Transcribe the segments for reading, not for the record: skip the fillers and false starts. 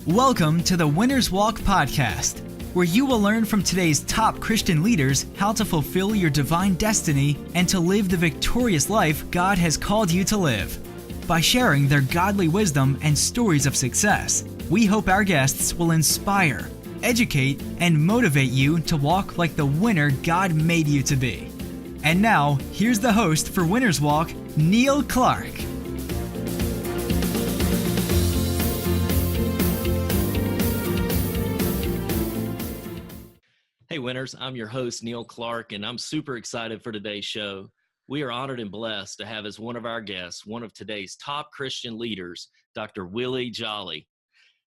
Welcome to the Winner's Walk podcast, where you will learn from today's top Christian leaders how to fulfill your divine destiny and to live the victorious life God has called you to live. By sharing their godly wisdom and stories of success, we hope our guests will inspire, educate, and motivate you to walk like the winner God made you to be. And now, here's the host for Winner's Walk, Neil Clark. Hey winners, I'm your host, Neil Clark, and I'm super excited for today's show. We are honored and blessed to have as one of our guests, one of today's top Christian leaders, Dr. Willie Jolley.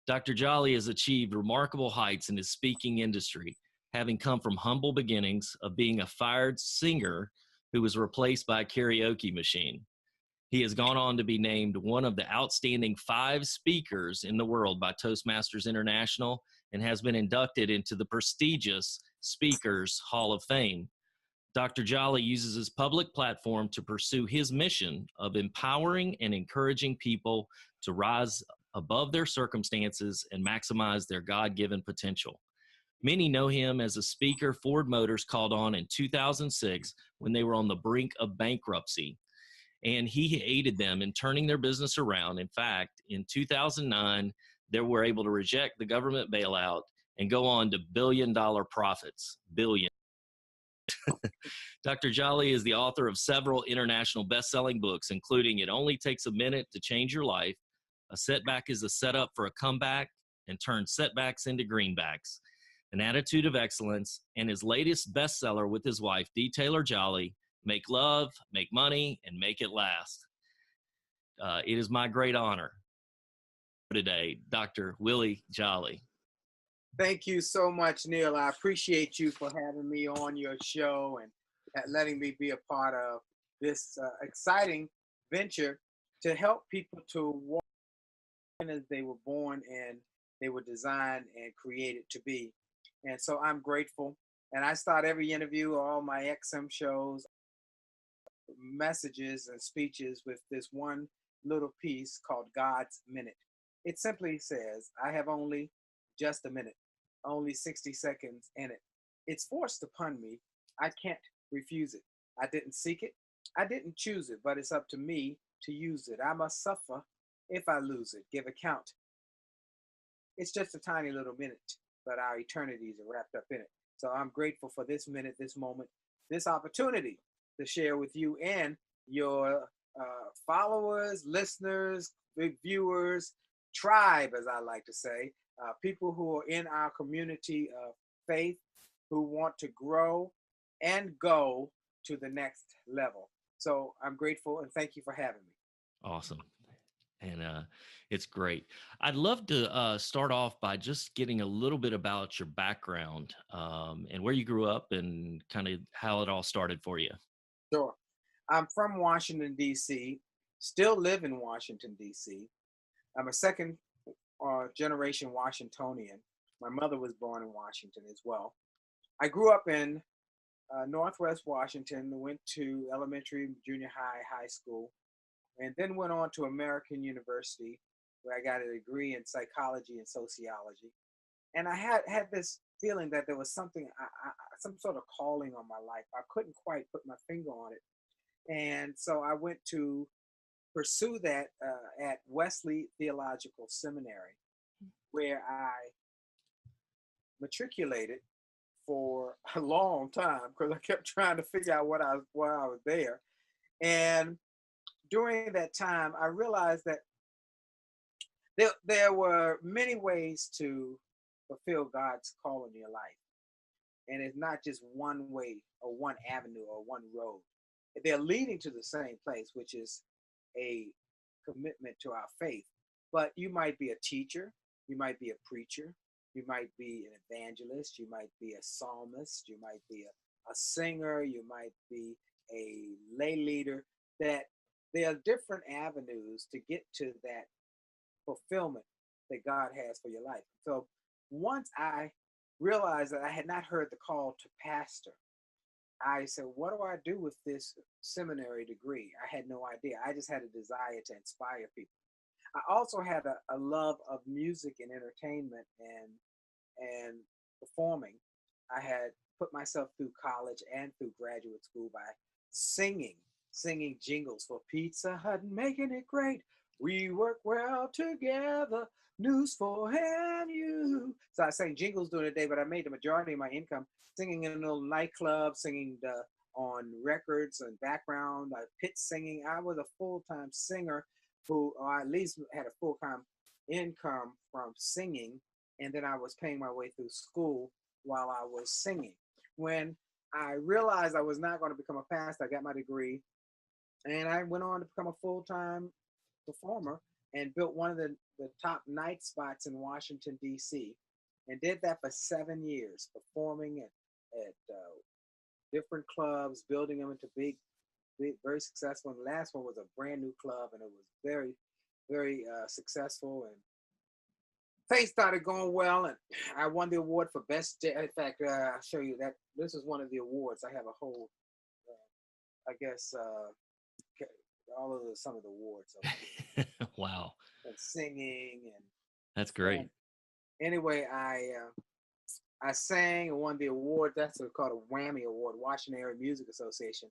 Dr. Jolley has achieved remarkable heights in his speaking industry, having come from humble beginnings of being a fired singer who was replaced by a karaoke machine. He has gone on to be named one of the outstanding 5 speakers in the world by Toastmasters International and has been inducted into the prestigious Speakers Hall of Fame. Dr. Jolley uses his public platform to pursue his mission of empowering and encouraging people to rise above their circumstances and maximize their God-given potential. Many know him as a speaker Ford Motors called on in 2006 when they were on the brink of bankruptcy, and he aided them in turning their business around. In fact, in 2009, they were able to reject the government bailout and go on to billion-dollar profits. Billion. Dr. Jolley is the author of several international best-selling books, including It Only Takes a Minute to Change Your Life, A Setback is a Setup for a Comeback, and Turn Setbacks into Greenbacks, An Attitude of Excellence, and his latest bestseller with his wife, Dee Taylor Jolley, Make Love, Make Money, and Make It Last. It is my great honor today, Dr. Willie Jolley. Thank you so much, Neil. I appreciate you for having me on your show and letting me be a part of this exciting venture to help people to walk as they were born and they were designed and created to be. And so I'm grateful. And I start every interview, all my XM shows, messages and speeches with this one little piece called God's Minute. It simply says, I have only just a minute, only 60 seconds in it. It's forced upon me. I can't refuse it. I didn't seek it. I didn't choose it, but it's up to me to use it. I must suffer if I lose it, give account. It's just a tiny little minute, but our eternities are wrapped up in it. So I'm grateful for this minute, this moment, this opportunity to share with you and your followers, listeners, viewers, tribe, as I like to say, people who are in our community of faith who want to grow and go to the next level. So I'm grateful and thank you for having me. Awesome. And it's great. I'd love to start off by just getting a little bit about your background and where you grew up and kind of how it all started for you. Sure. I'm from Washington, D.C., still live in Washington, D.C. I'm a second generation Washingtonian. My mother was born in Washington as well. I grew up in Northwest Washington, went to elementary, junior high, high school, and then went on to American University, where I got a degree in psychology and sociology. And I had this feeling that there was something, some sort of calling on my life. I couldn't quite put my finger on it. And so I went to pursue that at Wesley Theological Seminary, where I matriculated for a long time because I kept trying to figure out why I was there. And during that time, I realized that there were many ways to fulfill God's call in your life. And it's not just one way or one avenue or one road. They're leading to the same place, which is a commitment to our faith. But you might be a teacher, you might be a preacher, you might be an evangelist, you might be a psalmist, you might be a singer, you might be a lay leader. That there are different avenues to get to that fulfillment that God has for your life. So once I realized that I had not heard the call to pastor, I said, what do I do with this seminary degree? I had no idea. I just had a desire to inspire people. I also had a love of music and entertainment and performing. I had put myself through college and through graduate school by singing, singing jingles for Pizza Hut, making it great. We work well together. News for and you. So I sang jingles during the day, but I made the majority of my income singing in a little nightclub, singing on records and background, pit singing. I was a full-time singer who, or at least had a full-time income from singing, and then I was paying my way through school while I was singing. When I realized I was not going to become a pastor, I got my degree, and I went on to become a full-time performer and built one of the top night spots in Washington, D.C., and did that for 7 years, performing at different clubs, building them into big, very successful. And the last one was a brand new club, and it was very, very successful. And things started going well, and I won the award for best. In fact, I'll show you that. This is one of the awards. I have a whole, I guess, all of some of the awards. Wow. And singing and that's great. Anyway, I sang and won the award. That's called a Whammy Award, Washington Area Music Association.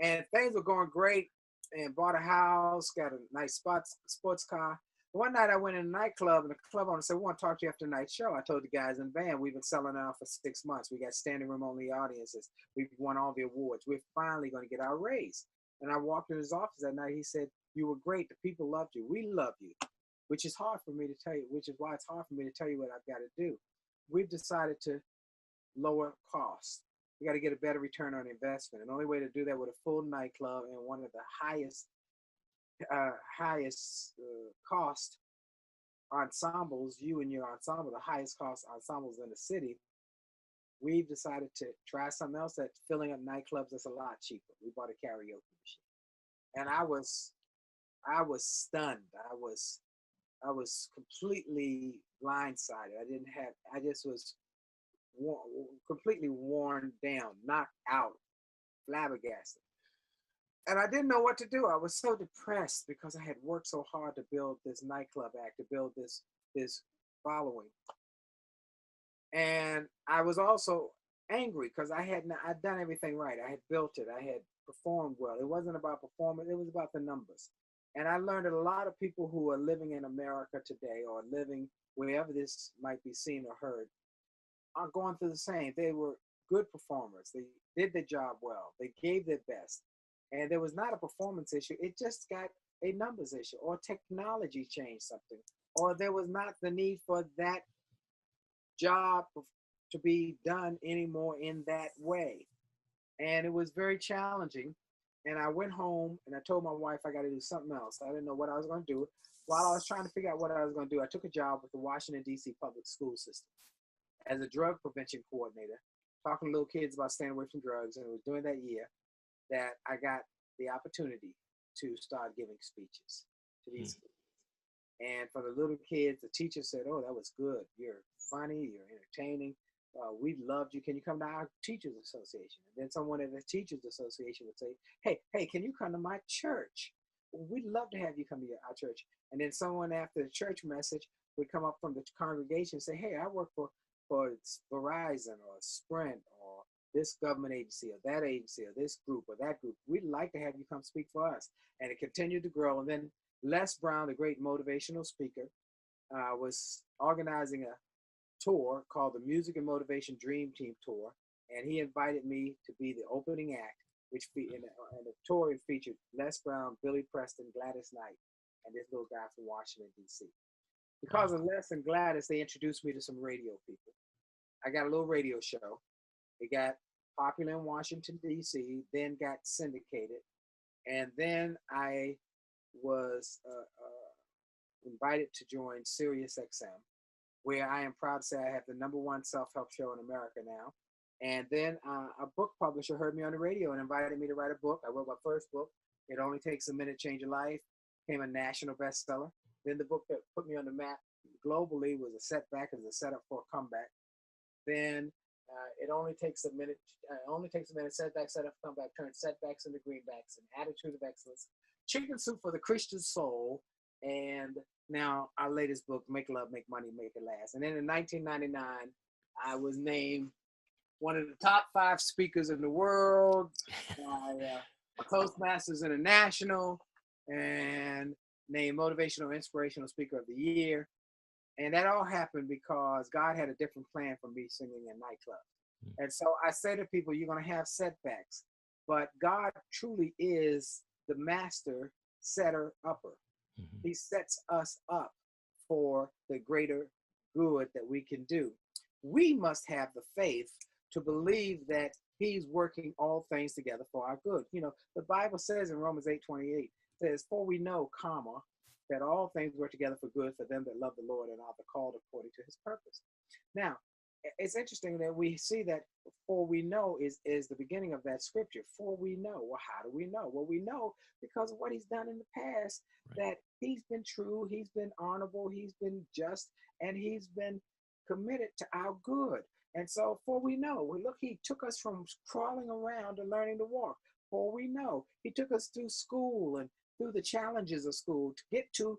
And things were going great, and bought a house, got a nice sports car. One night I went in a nightclub, and the club owner said, "We want to talk to you after tonight's show." I told the guys in the band, "We've been selling out for 6 months. We got standing room only audiences. We've won all the awards. We're finally going to get our raise." And I walked in his office that night. He said, "You were great. The people loved you. We love you," which is hard for me to tell you, which is why it's hard for me to tell you what I've got to do. We've decided to lower costs. We got to get a better return on investment. And the only way to do that with a full nightclub and one of the highest cost ensembles, you and your ensemble, the highest cost ensembles in the city, we've decided to try something else that's filling up nightclubs that's a lot cheaper. We bought a karaoke machine. And I was stunned. I was completely blindsided. I just was completely worn down, knocked out, flabbergasted. And I didn't know what to do. I was so depressed because I had worked so hard to build this nightclub act, to build this following. And I was also angry because I'd done everything right. I had built it. I had performed well. It wasn't about performance. It was about the numbers. And I learned that a lot of people who are living in America today, or living wherever this might be seen or heard, are going through the same. They were good performers. They did their job well. They gave their best. And there was not a performance issue. It just got a numbers issue, or technology changed something, or there was not the need for that job to be done anymore in that way. And it was very challenging. And I went home and I told my wife I got to do something else. I didn't know what I was going to do. While I was trying to figure out what I was going to do, I took a job with the Washington, D.C. public school system as a drug prevention coordinator, talking to little kids about staying away from drugs. And it was during that year that I got the opportunity to start giving speeches to these kids. And for the little kids, the teacher said, "Oh, that was good. You're funny. You're entertaining. We loved you. Can you come to our Teachers Association?" And then someone at the Teachers Association would say, hey, can you come to my church? We'd love to have you come to our church. And then someone after the church message would come up from the congregation and say, "Hey, I work for Verizon or Sprint or this government agency or that agency or this group or that group. We'd like to have you come speak for us." And it continued to grow. And then Les Brown, the great motivational speaker, was organizing a tour called the Music and Motivation Dream Team Tour. And he invited me to be the opening act, which and the tour featured Les Brown, Billy Preston, Gladys Knight, and this little guy from Washington, D.C. Because of Les and Gladys, they introduced me to some radio people. I got a little radio show. It got popular in Washington, D.C., then got syndicated. And then I was invited to join Sirius XM, where I am proud to say I have the #1 self-help show in America now. And then a book publisher heard me on the radio and invited me to write a book. I wrote my first book, It Only Takes a Minute to Change Your Life, became a national bestseller. Then the book that put me on the map globally was A Setback as a Setup for a Comeback. Then It Only Takes a Minute, Setback, Setup, Comeback, Turn Setbacks into Greenbacks, An Attitude of Excellence, Chicken Soup for the Christian Soul, and Now, our latest book, Make Love, Make Money, Make It Last. And then in 1999, I was named one of the top 5 speakers in the world by Toastmasters International, and named Motivational Inspirational Speaker of the Year. And that all happened because God had a different plan for me singing in nightclubs. And so I say to people, you're going to have setbacks, but God truly is the master setter upper. He sets us up for the greater good that we can do. We must have the faith to believe that he's working all things together for our good. You know, the Bible says in Romans 8:28, says, for we know, comma, that all things work together for good for them that love the Lord and are the called according to his purpose. Now, it's interesting that we see that for we know is the beginning of that scripture. For we know. Well, how do we know? Well, we know because of what he's done in the past, that he's been true, he's been honorable, he's been just, and he's been committed to our good. And so for we know, well, look, he took us from crawling around to learning to walk. For we know, he took us through school and through the challenges of school to get to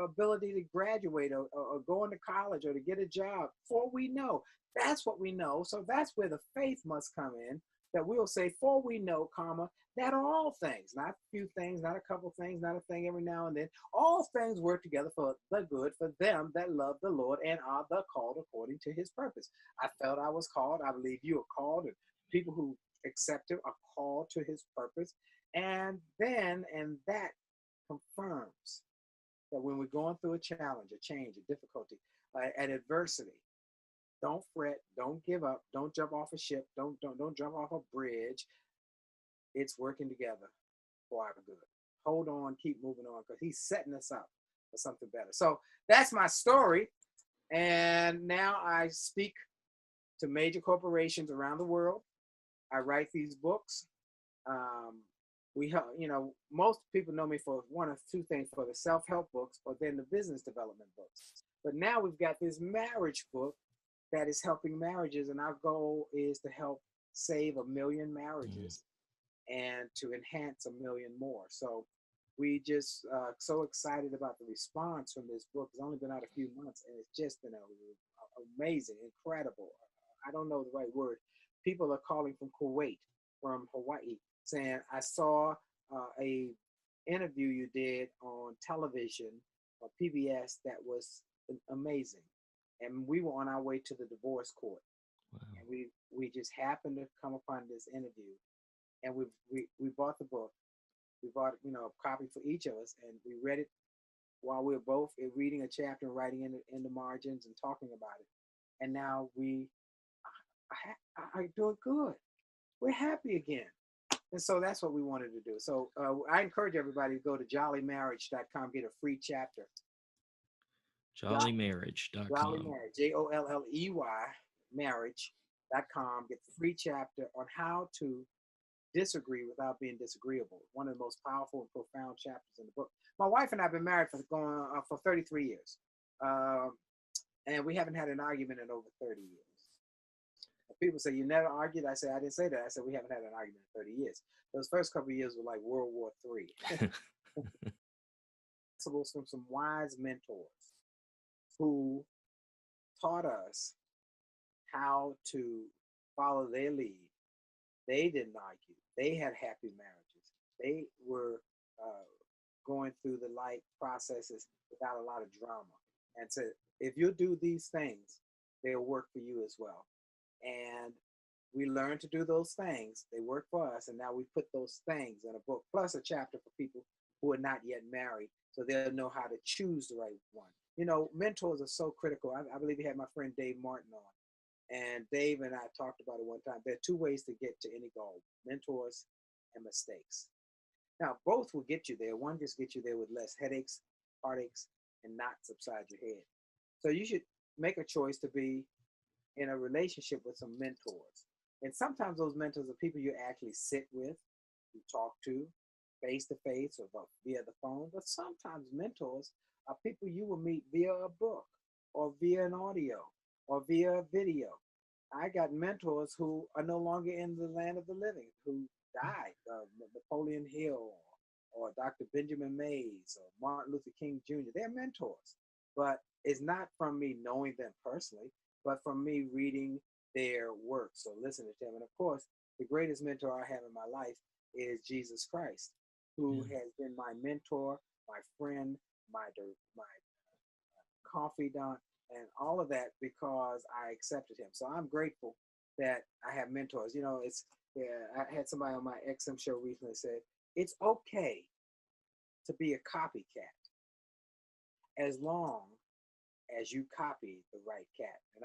ability to graduate or go into college or to get a job. For we know. That's what we know. So that's where the faith must come in, that we'll say, for we know, comma, that all things, not a few things, not a couple things, not a thing every now and then, all things work together for the good for them that love the Lord and are the called according to his purpose. I felt I was called. I believe you are called, and people who accept him are called to his purpose. And that confirms that when we're going through a challenge, a change, a difficulty, an adversity, don't fret, don't give up, don't jump off a ship, don't jump off a bridge. It's working together for our good. Hold on, keep moving on, because he's setting us up for something better. So that's my story. And now I speak to major corporations around the world. I write these books. We help, most people know me for one of two things, for the self-help books or then the business development books. But now we've got this marriage book that is helping marriages, and our goal is to help save 1 million marriages and to enhance 1 million more. So we just so excited about the response from this book. It's only been out a few months, and it's just been amazing, incredible. I don't know the right word. People are calling from Kuwait, from Hawaii, saying, I saw a interview you did on television or PBS that was amazing. And we were on our way to the divorce court. Wow. And we just happened to come upon this interview, and we bought the book. We bought a copy for each of us, and we read it while we were both reading a chapter and writing in the margins and talking about it. And now we are doing good. We're happy again. And so that's what we wanted to do. So I encourage everybody to go to jollymarriage.com, get a free chapter. Jollymarriage.com. Jolley Marriage, JOLLEY marriage.com. Get the free chapter on how to disagree without being disagreeable. One of the most powerful and profound chapters in the book. My wife and I have been married for 33 years. And we haven't had an argument in over 30 years. People say, you never argued? I say, I didn't say that. I said, we haven't had an argument in 30 years. Those first couple of years were like World War III. From some wise mentors who taught us how to follow their lead. They didn't argue. They had happy marriages. They were going through the life processes without a lot of drama. And said, if you do these things, they'll work for you as well. And we learned to do those things. They work for us. And now we put those things in a book, plus a chapter for people who are not yet married, so they'll know how to choose the right one. Mentors are so critical. I believe you had my friend Dave Martin on. And Dave and I talked about it one time. There are two ways to get to any goal: mentors and mistakes. Now, both will get you there. One just gets you there with less headaches, heartaches, and knots upside your head. So you should make a choice to be in a relationship with some mentors. And sometimes those mentors are people you actually sit with, you talk to face to face or via the phone. But sometimes mentors are people you will meet via a book or via an audio or via a video. I got mentors who are no longer in the land of the living, who died. Napoleon Hill, or Dr. Benjamin Mays or Martin Luther King Jr. They're mentors, but it's not from me knowing them personally, but from me reading their work. So listening to them. And of course, the greatest mentor I have in my life is Jesus Christ, who has been my mentor, my friend, my confidant, and all of that because I accepted him. So I'm grateful that I have mentors. You know, I had somebody on my XM show recently said, it's okay to be a copycat as long as you copy the right cat. And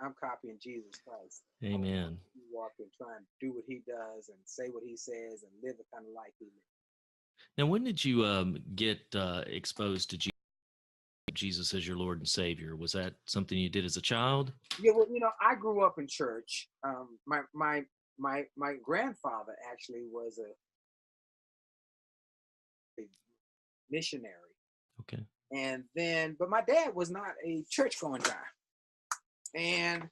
I'm copying Jesus Christ. Amen. He walk and try and do what he does and say what he says and live the kind of life he lives. Now, when did you get exposed to Jesus as your Lord and Savior? Was that something you did as a child? Yeah, well, you know, I grew up in church. My grandfather actually was a missionary. Okay. And then, but my dad was not a church going guy. And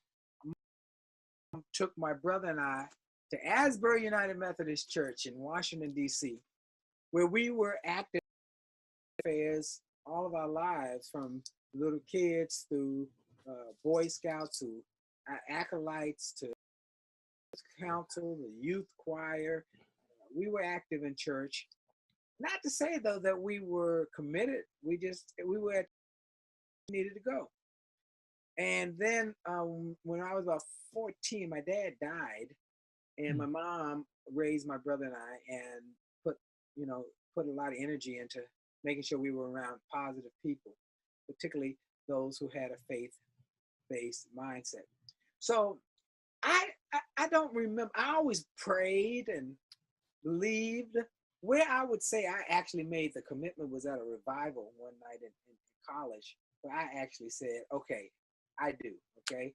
took my brother and I to Asbury United Methodist Church in Washington, D.C., where we were active affairs all of our lives, from little kids through Boy Scouts to acolytes to council, the youth choir. We were active in church. Not to say though that we were committed. We needed to go. And then when I was about 14, my dad died, and my mom raised my brother and I, and put a lot of energy into making sure we were around positive people, particularly those who had a faith-based mindset. So I don't remember. I always prayed and believed. Where I would say I actually made the commitment was at a revival one night in college, where I actually said, okay, I do, okay?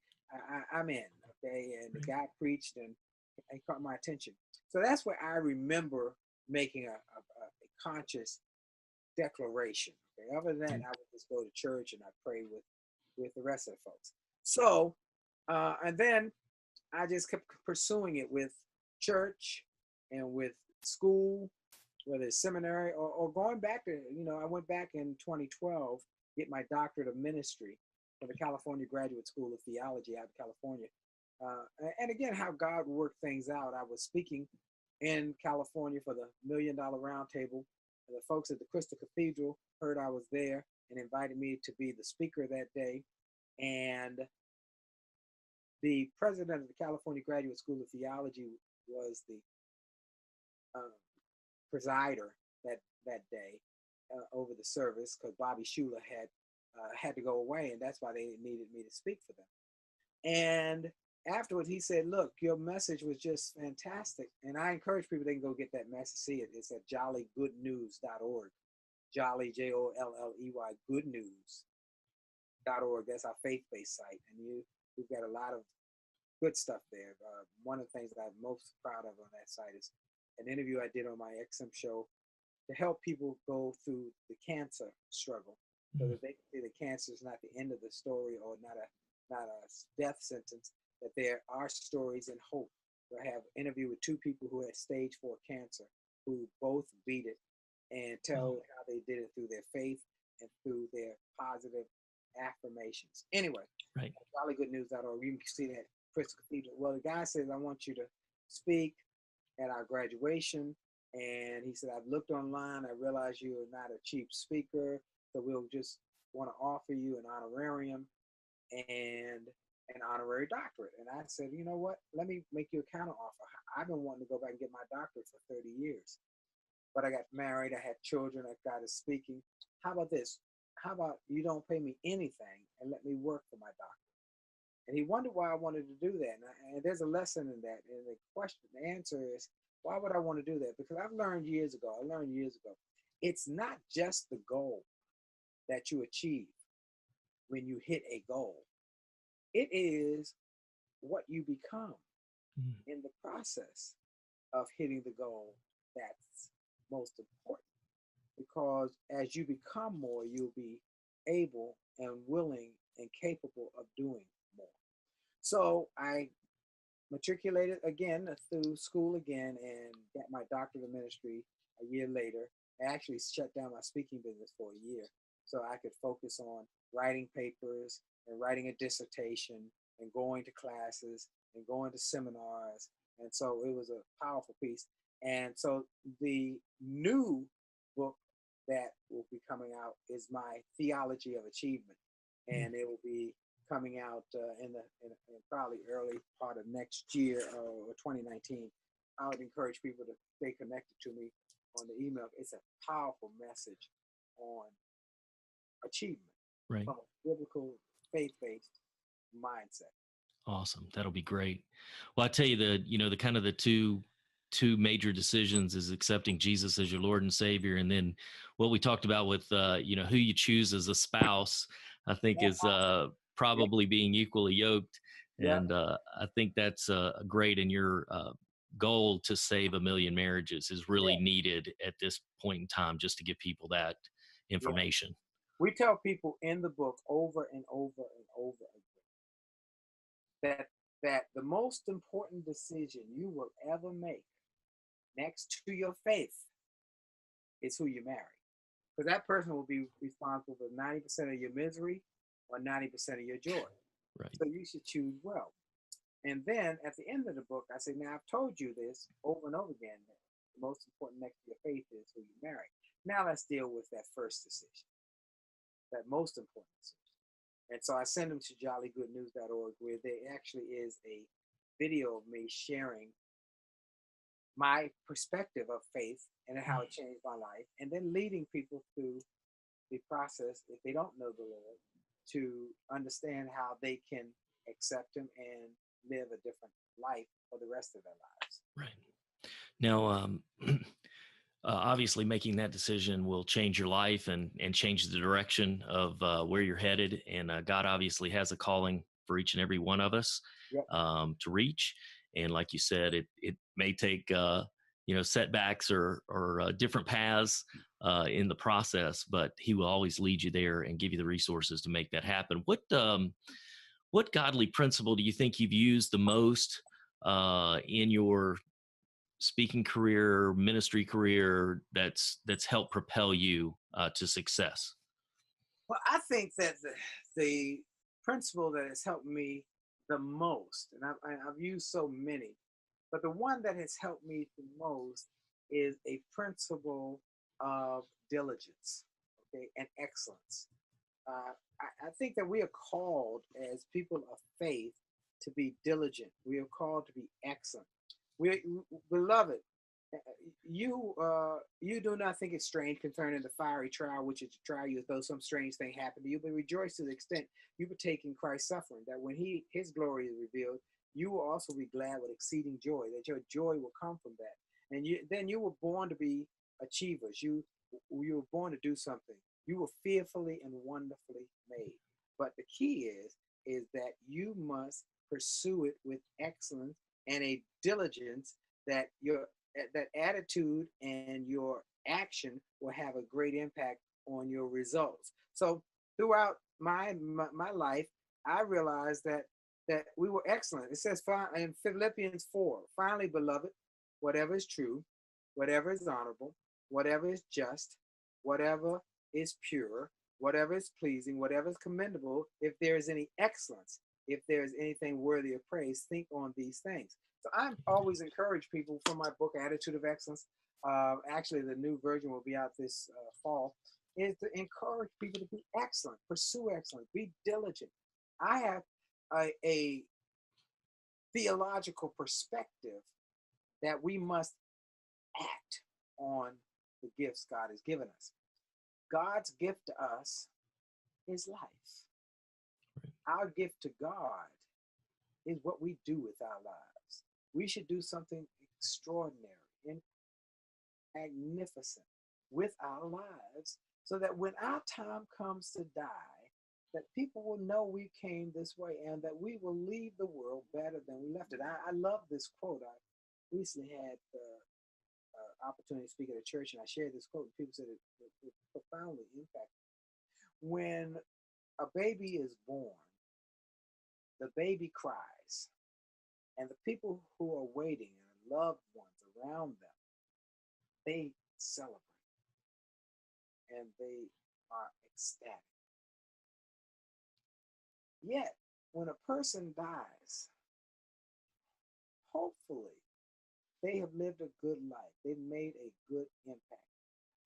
I'm in, okay? And the guy preached and caught my attention. So that's where I remember making a conscious declaration. Okay? Other than that, I would just go to church and I pray with the rest of the folks. So, and then I just kept pursuing it with church and with school, whether it's seminary or going back to, I went back in 2012, get my doctorate of ministry from the California Graduate School of Theology out of California. And again, how God worked things out. I was speaking in California for the $1 Million Roundtable. The folks at the Crystal Cathedral heard I was there and invited me to be the speaker that day. And the president of the California Graduate School of Theology was the presider that day over the service, because Bobby Schuler had to go away, and that's why they needed me to speak for them. And afterwards, he said, "Look, your message was just fantastic," and I encourage people, they can go get that message, see it. It's at jollygoodnews.org. Jolley, Jolley, goodnews.org. That's our faith-based site, and we've got a lot of good stuff there. One of the things that I'm most proud of on that site is an interview I did on my XM show to help people go through the cancer struggle, so that they can see that cancer is not the end of the story, or not a death sentence, that there are stories and hope. I have an interview with 2 people who had stage 4 cancer, who both beat it, and tell how they did it through their faith and through their positive affirmations. Anyway, right. jollygoodnews.org. You can see that Crystal Cathedral. Well, the guy says, "I want you to speak at our graduation." And he said, "I've looked online. I realize you are not a cheap speaker, so we'll just want to offer you an honorarium and an honorary doctorate." And I said, "You know what? Let me make you a counter offer. I've been wanting to go back and get my doctorate for 30 years. But I got married. I had children. I got us speaking. How about this? How about you don't pay me anything and let me work for my doctorate?" And he wondered why I wanted to do that. And there's a lesson in that. And the answer is, why would I want to do that? Because I learned years ago, it's not just the goal that you achieve when you hit a goal. It is what you become in the process of hitting the goal that's most important. Because as you become more, you'll be able and willing and capable of doing more. So I matriculated again through school again and got my doctorate of ministry a year later. I actually shut down my speaking business for a year so I could focus on writing papers and writing a dissertation and going to classes and going to seminars. And so it was a powerful piece. And so the new book that will be coming out is my Theology of Achievement. And it will be coming out in probably early part of next year or 2019. I would encourage people to stay connected to me on the email. It's a powerful message on achievement Right. from a biblical, faith-based mindset. Awesome. That'll be great. Well, I tell you, the kind of the two major decisions is accepting Jesus as your Lord and Savior, and then what we talked about with who you choose as a spouse, I think is probably being equally yoked. Yeah. And I think that's great. And your goal to save 1 million marriages is really needed at this point in time, just to give people that information. We tell people in the book over and over and over again that the most important decision you will ever make next to your faith is who you marry. Because that person will be responsible for 90% of your misery or 90% of your joy. Right. So you should choose well. And then at the end of the book, I say, now I've told you this over and over again, that the most important next to your faith is who you marry. Now let's deal with that first decision, that most important decision. And so I send them to jollygoodnews.org, where there actually is a video of me sharing my perspective of faith and how it changed my life, and then leading people through the process, if they don't know the Lord, to understand how they can accept him and live a different life for the rest of their lives. Right. Now, obviously making that decision will change your life and change the direction of where you're headed. And God obviously has a calling for each and every one of us to reach. And like you said, it may take, setbacks or different paths in the process, but he will always lead you there and give you the resources to make that happen. What godly principle do you think you've used the most in your speaking career, ministry career, that's helped propel you to success? Well, I think that the principle that has helped me the most, and I've used so many, but the one that has helped me the most is a principle of diligence, okay, and excellence. I think that we are called as people of faith to be diligent. We are called to be excellent. Beloved, you do not think it's strange concerning the fiery trial, which is to try you as though some strange thing happened to you, but rejoice to the extent you partake in Christ's suffering, that when his glory is revealed, you will also be glad with exceeding joy, that your joy will come from that. And then you were born to be achievers. You were born to do something. You were fearfully and wonderfully made. But the key is that you must pursue it with excellence and a diligence, that that attitude and your action will have a great impact on your results. So throughout my life, I realized that we were excellent. It says in Philippians 4, finally, beloved, whatever is true, whatever is honorable, whatever is just, whatever is pure, whatever is pleasing, whatever is commendable, if there is any excellence, if there is anything worthy of praise, think on these things. So I always encourage people from my book, Attitude of Excellence. Actually, the new version will be out this fall, is to encourage people to be excellent, pursue excellence, be diligent. I have a theological perspective that we must act on the gifts God has given us. God's gift to us is life. Our gift to God is what we do with our lives. We should do something extraordinary and magnificent with our lives, so that when our time comes to die, that people will know we came this way and that we will leave the world better than we left it. I love this quote. I recently had the opportunity to speak at a church, and I shared this quote, and people said it profoundly impacted. When a baby is born, the baby cries, and the people who are waiting and loved ones around them, they celebrate. and they are ecstatic. Yet, when a person dies, hopefully they have lived a good life. They've made a good impact.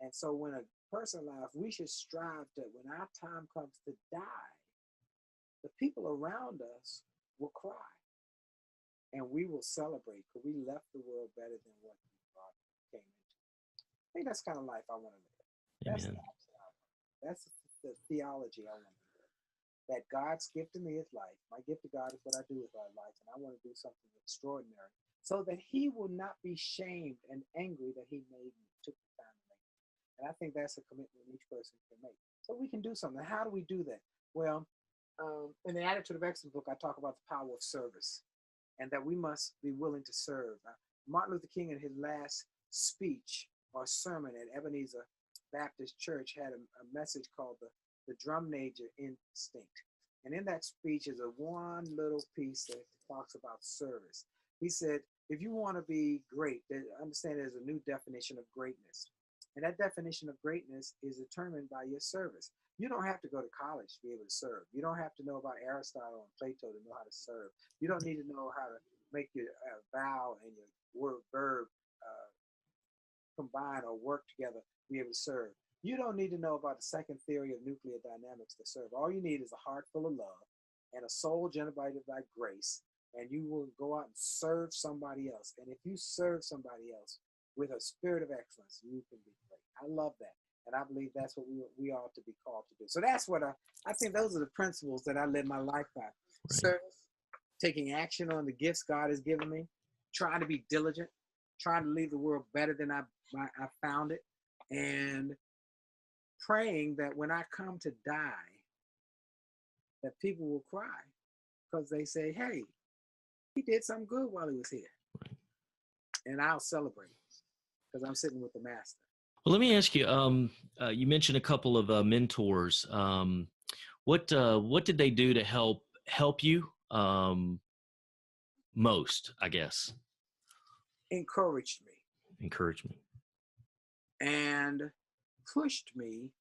And so when a person lives, we should strive that when our time comes to die, the people around us will cry and we will celebrate because we left the world better than what we came into. I think that's kind of life I want to live. That's the theology I want to live. That God's gift to me is life. My gift to God is what I do with my life, and I want to do something extraordinary so that he will not be shamed and angry that he made me, took the time to make me. And I think that's a commitment each person can make. So we can do something. How do we do that? Well, in the Attitude of Excellence book, I talk about the power of service and that we must be willing to serve. Martin Luther King, in his last speech or sermon at Ebenezer Baptist Church, had a message called the drum major instinct. And in that speech is a one little piece that talks about service. He said, if you want to be great, understand there's a new definition of greatness. And that definition of greatness is determined by your service. You don't have to go to college to be able to serve. You don't have to know about Aristotle and Plato to know how to serve. You don't need to know how to make your vowel and your verb combine or work together to be able to serve. You don't need to know about the second theory of nuclear dynamics to serve. All you need is a heart full of love and a soul generated by grace, and you will go out and serve somebody else. And if you serve somebody else with a spirit of excellence, you can be great. I love that. And I believe that's what we ought to be called to do. So that's what I think those are the principles that I live my life by. Right. Service, taking action on the gifts God has given me, trying to be diligent, trying to leave the world better than I found it, and praying that when I come to die, that people will cry because they say, hey, he did something good while he was here. Right. And I'll celebrate because I'm sitting with the master. Well, let me ask you, you mentioned a couple of mentors. What did they do to help you most, I guess? Encouraged me. Encouragement. And pushed me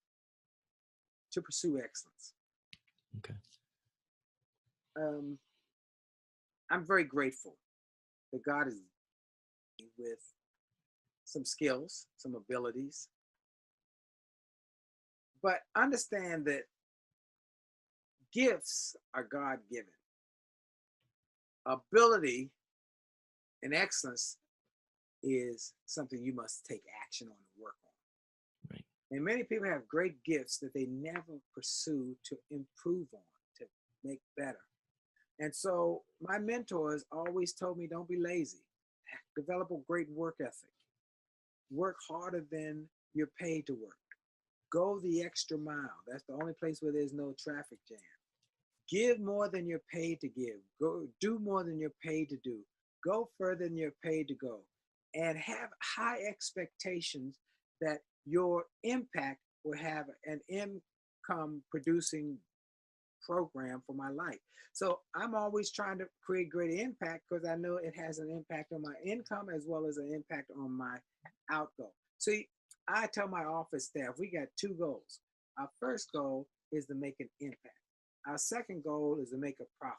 to pursue excellence. Okay. I'm very grateful that God is with some skills, some abilities, but understand that gifts are God-given. Ability and excellence is something you must take action on and work on. Right. And many people have great gifts that they never pursue to improve on, to make better. And so my mentors always told me, don't be lazy. Develop a great work ethic. Work harder than you're paid to work. Go the extra mile. That's the only place where there's no traffic jam. Give more than you're paid to give. Go do more than you're paid to do. Go further than you're paid to go. And have high expectations that your impact will have an income producing program for my life. So I'm always trying to create great impact because I know it has an impact on my income as well as an impact on my outgo. See, I tell my office staff, we got two goals. Our first goal is to make an impact. Our second goal is to make a profit.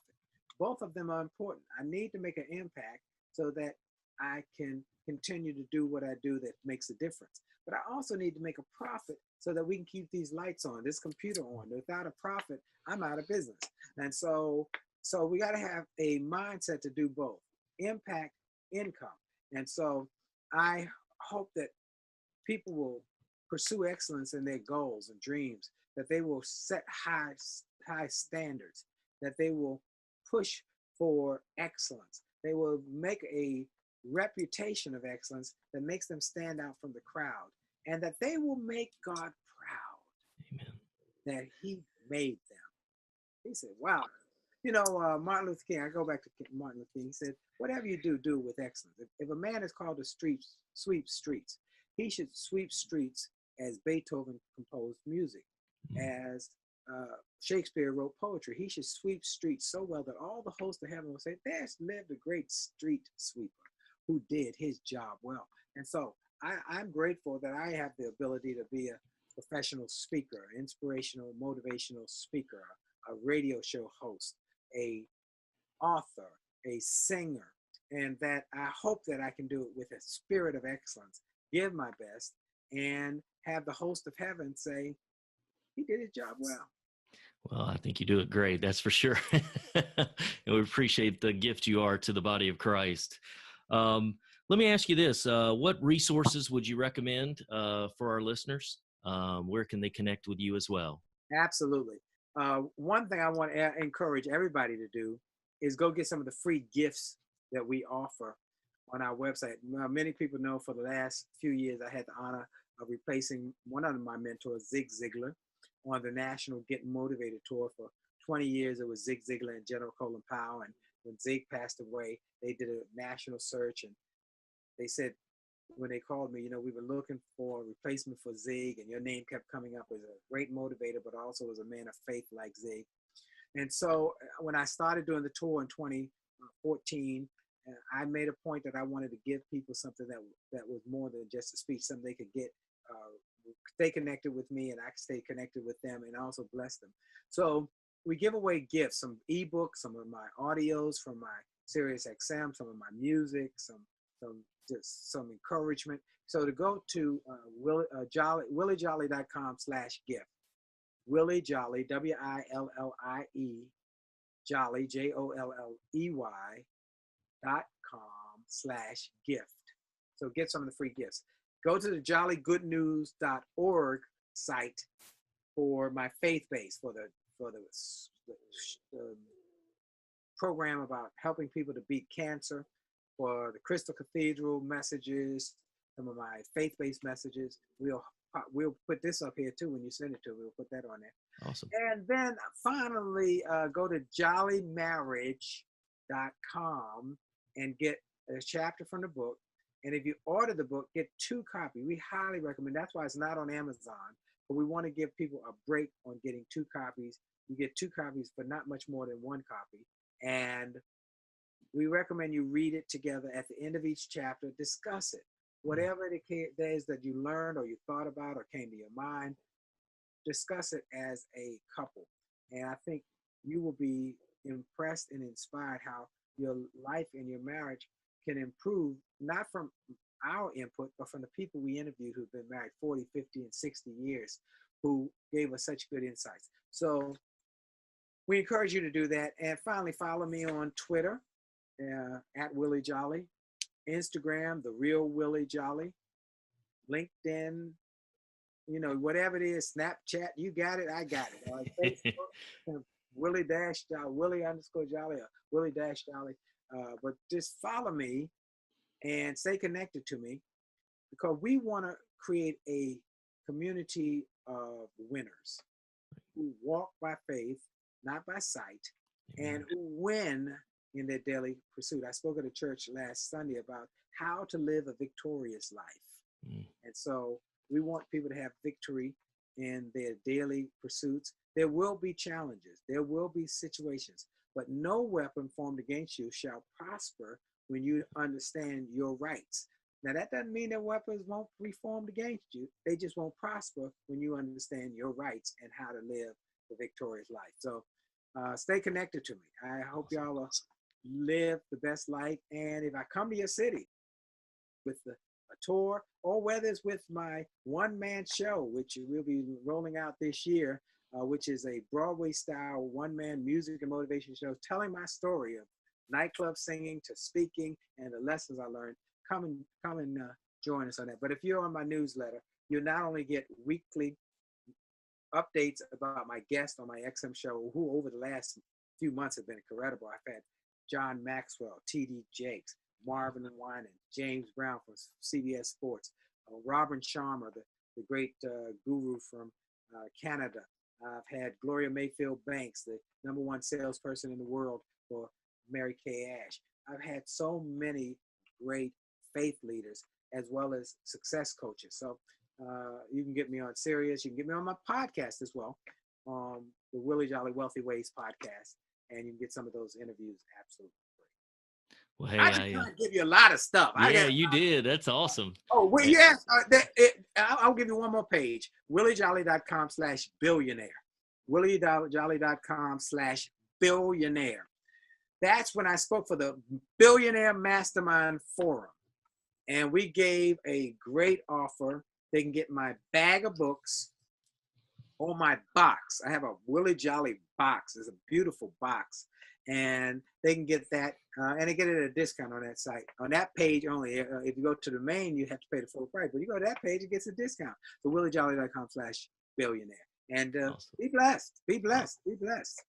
Both of them are important. I need to make an impact so that I can continue to do what I do that makes a difference. But I also need to make a profit so that we can keep these lights on, this computer on. Without a profit, I'm out of business. And so we got to have a mindset to do both, impact, income. And so I hope that people will pursue excellence in their goals and dreams, that they will set high standards, that they will push for excellence. They will make a reputation of excellence that makes them stand out from the crowd, and that they will make God proud. Amen. That he made them. He said, wow. You know, Martin Luther King, I go back to Martin Luther King, he said, whatever you do, do with excellence. If a man is called to sweep streets, he should sweep streets as Beethoven composed music, as Shakespeare wrote poetry. He should sweep streets so well that all the hosts of heaven will say, there's lived a great street sweeper who did his job well. And so I'm grateful that I have the ability to be professional speaker, inspirational, motivational speaker, a radio show host, a author, a singer, and that I hope that I can do it with a spirit of excellence, give my best, and have the host of heaven say, he did his job well. Well, I think you do it great. That's for sure. And we appreciate the gift you are to the body of Christ. Let me ask you this. What resources would you recommend for our listeners? Where can they connect with you as well? Absolutely. One thing I want to encourage everybody to do is go get some of the free gifts that we offer on our website. Now, many people know for the last few years, I had the honor of replacing one of my mentors, Zig Ziglar, on the National Get Motivated Tour. For 20 years, it was Zig Ziglar and General Colin Powell. And when Zig passed away, they did a national search, and they said, when they called me, we were looking for a replacement for Zig, and your name kept coming up as a great motivator, but also as a man of faith like Zig. And so when I started doing the tour in 2014, I made a point that I wanted to give people something that was more than just a speech, something they could get, stay connected with me, and I could stay connected with them and also bless them. So we give away gifts, some ebooks, some of my audios from my Sirius XM, some of my music, some encouragement. So to go to williejolly.com/gift. Willie Jolley, WILLIE, Jolley, JOLLEY.com/gift. So get some of the free gifts. Go to the jollygoodnews.org site for my faith base, for the program about helping people to beat cancer, for the Crystal Cathedral messages, some of my faith-based messages. We'll put this up here too when you send it to me. We'll put that on there. Awesome. And then finally, go to jollymarriage.com and get a chapter from the book. And if you order the book, get 2 copies. We highly recommend. That's why it's not on Amazon. But we want to give people a break on getting 2 copies. You get 2 copies for not much more than 1 copy. And we recommend you read it together. At the end of each chapter, discuss it. Whatever it is that you learned or you thought about or came to your mind, discuss it as a couple. And I think you will be impressed and inspired how your life and your marriage can improve, not from our input, but from the people we interviewed who've been married 40, 50, and 60 years, who gave us such good insights. So we encourage you to do that. And finally, follow me on Twitter, at Willie Jolley, Instagram, The Real Willie Jolley, LinkedIn, whatever it is, Snapchat, you got it, I got it. Facebook, Willie_Jolley, or Willie-Jolley. But just follow me and stay connected to me, because we want to create a community of winners who walk by faith, not by sight, and who win in their daily pursuit. I spoke at a church last Sunday about how to live a victorious life. And so we want people to have victory in their daily pursuits. There will be challenges. There will be situations, but no weapon formed against you shall prosper when you understand your rights. Now, that doesn't mean that weapons won't be formed against you. They just won't prosper when you understand your rights and how to live the victorious life. So stay connected to me. I hope y'all will live the best life. And if I come to your city with a tour, or whether it's with my one-man show, which we'll be rolling out this year, which is a Broadway-style one-man music and motivation show, telling my story of nightclub singing to speaking and the lessons I learned. Come and join us on that. But if you're on my newsletter, you'll not only get weekly updates about my guests on my XM show, who over the last few months have been incredible. I've had John Maxwell, T.D. Jakes, Marvin and Wine, and James Brown from CBS Sports, Robin Sharma, the great guru from Canada. I've had Gloria Mayfield Banks, the #1 salesperson in the world for Mary Kay Ash. I've had so many great faith leaders as well as success coaches. So you can get me on Sirius. You can get me on my podcast as well, the Willie Jolley Wealthy Ways podcast, and you can get some of those interviews absolutely free. Well, hey, I just trying to give you a lot of stuff. You did. That's awesome. Oh, well, yes. I'll give you one more page. WillieJolley.com/billionaire. WillieJolley.com/billionaire. That's when I spoke for the Billionaire Mastermind Forum. And we gave a great offer. They can get my bag of books or my box. I have a Willie Jolley box. It's a beautiful box. And they can get that, and they get it at a discount on that site. On that page only, if you go to the main, you have to pay the full price. But you go to that page, it gets a discount. So WillieJolley.com/billionaire. And awesome. Be blessed. Be blessed. Be blessed.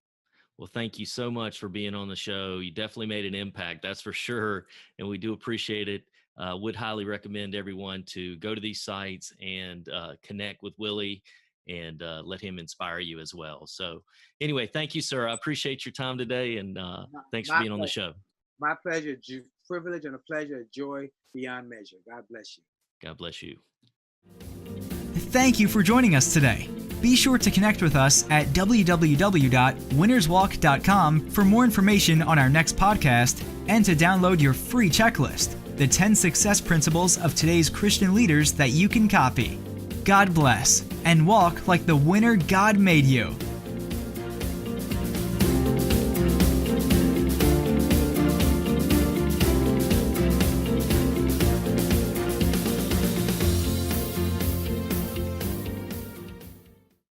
Well, thank you so much for being on the show. You definitely made an impact, that's for sure. And we do appreciate it. Would highly recommend everyone to go to these sites and connect with Willie and let him inspire you as well. So anyway, thank you, sir. I appreciate your time today, and thanks for being on the show. My pleasure, privilege and a pleasure, joy beyond measure. God bless you. God bless you. Thank you for joining us today. Be sure to connect with us at www.winnerswalk.com for more information on our next podcast and to download your free checklist, the 10 success principles of today's Christian leaders that you can copy. God bless, and walk like the winner God made you.